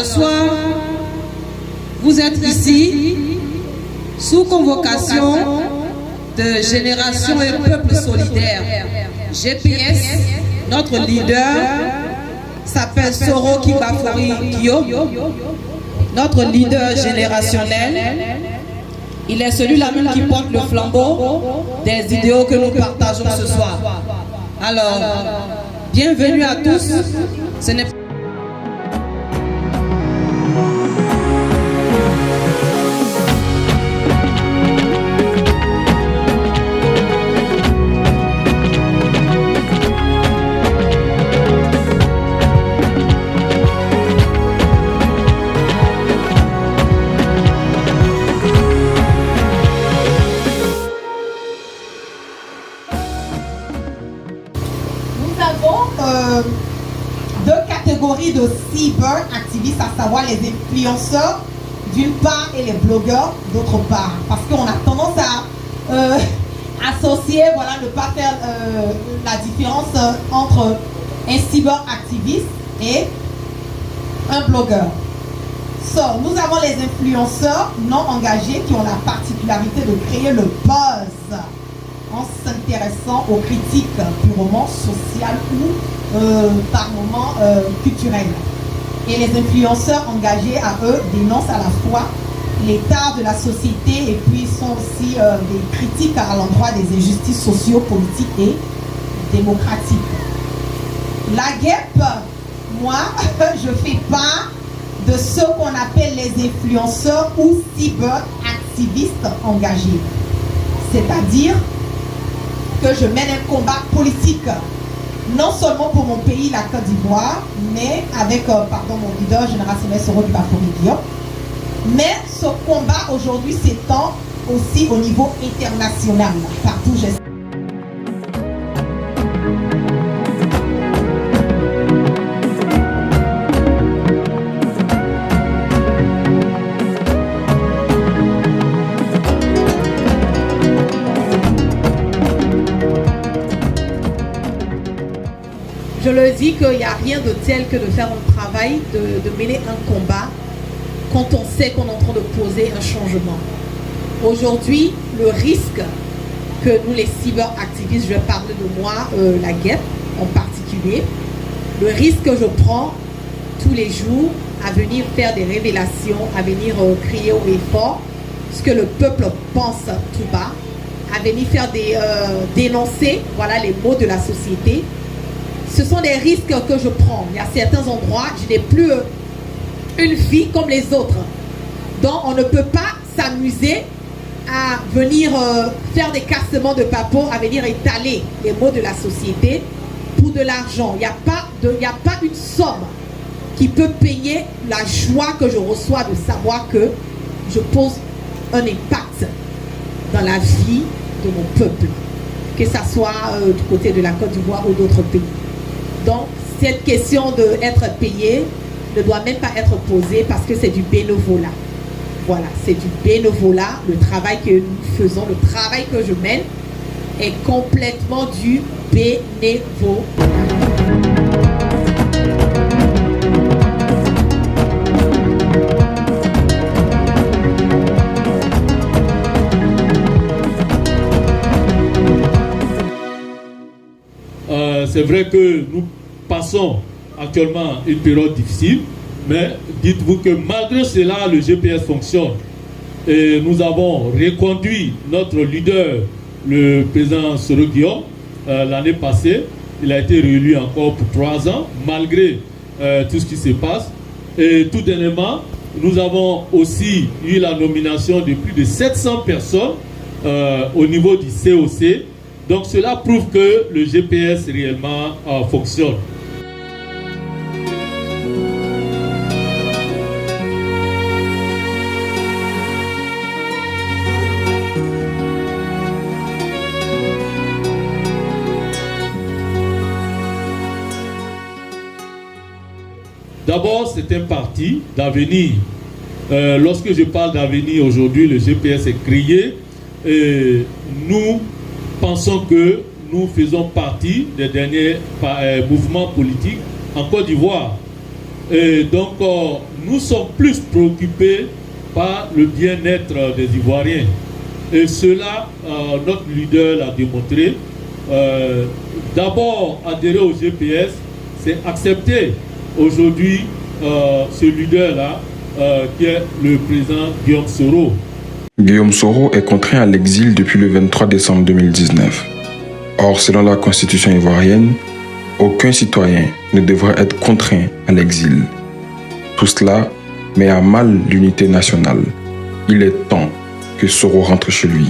ce soir, vous êtes ici sous convocation de Génération et Peuple Solidaire. GPS, notre leader s'appelle Soro Kibafori Kyo, notre leader générationnel. Il est celui-là même qui porte le flambeau des idéaux que nous partageons ce soir. Alors, bienvenue à tous. Ce n'est deux catégories de cyber-activistes, à savoir les influenceurs d'une part et les blogueurs d'autre part. Parce qu'on a tendance à associer, voilà, ne pas faire la différence entre un cyber-activiste et un blogueur. Nous avons les influenceurs non engagés qui ont la particularité de créer le buzz en s'intéressant aux critiques purement sociales ou par moments culturelles. Et les influenceurs engagés, à eux, dénoncent à la fois l'état de la société et puis sont aussi des critiques à l'endroit des injustices socio-politiques et démocratiques. La guêpe, moi, je fais part de ce qu'on appelle les influenceurs ou cyber-activistes engagés. C'est-à-dire que je mène un combat politique, non seulement pour mon pays, la Côte d'Ivoire, mais avec mon leader générationnel Soro Kibafori Kyo. Mais ce combat aujourd'hui s'étend aussi au niveau international, partout où j'essaie. Je le dis qu'il n'y a rien de tel que de faire un travail, de mener un combat quand on sait qu'on est en train de poser un changement. Aujourd'hui, le risque que nous les cyberactivistes, je vais parler de moi, la guêpe en particulier, le risque que je prends tous les jours à venir faire des révélations, à venir crier haut et fort ce que le peuple pense tout bas, à venir faire dénoncer, voilà, les maux de la société. Ce sont des risques que je prends. Il y a certains endroits, je n'ai plus une vie comme les autres. Donc, on ne peut pas s'amuser à venir faire des cassements de papeaux, à venir étaler les maux de la société pour de l'argent. Il n'y a pas une somme qui peut payer la joie que je reçois de savoir que je pose un impact dans la vie de mon peuple, que ce soit du côté de la Côte d'Ivoire ou d'autres pays. Donc, cette question d'être payé ne doit même pas être posée parce que c'est du bénévolat. Voilà, c'est du bénévolat. Le travail que nous faisons, le travail que je mène est complètement du bénévolat. C'est vrai que nous passons actuellement une période difficile, mais dites-vous que malgré cela, le GPS fonctionne. Et nous avons reconduit notre leader, le président Soro Guillaume, l'année passée. Il a été réélu encore pour 3 ans, malgré tout ce qui se passe. Et tout dernièrement, nous avons aussi eu la nomination de plus de 700 personnes au niveau du COC. Donc cela prouve que le GPS réellement fonctionne. D'abord, c'est un parti d'avenir. Lorsque je parle d'avenir aujourd'hui, le GPS est créé et nous pensons que nous faisons partie des derniers mouvements politiques en Côte d'Ivoire. Et donc, nous sommes plus préoccupés par le bien-être des Ivoiriens. Et cela, notre leader l'a démontré. D'abord, adhérer au GPS, c'est accepter aujourd'hui ce leader-là, qui est le président Guillaume Soro. Guillaume Soro est contraint à l'exil depuis le 23 décembre 2019. Or, selon la constitution ivoirienne, aucun citoyen ne devra être contraint à l'exil. Tout cela met à mal l'unité nationale. Il est temps que Soro rentre chez lui.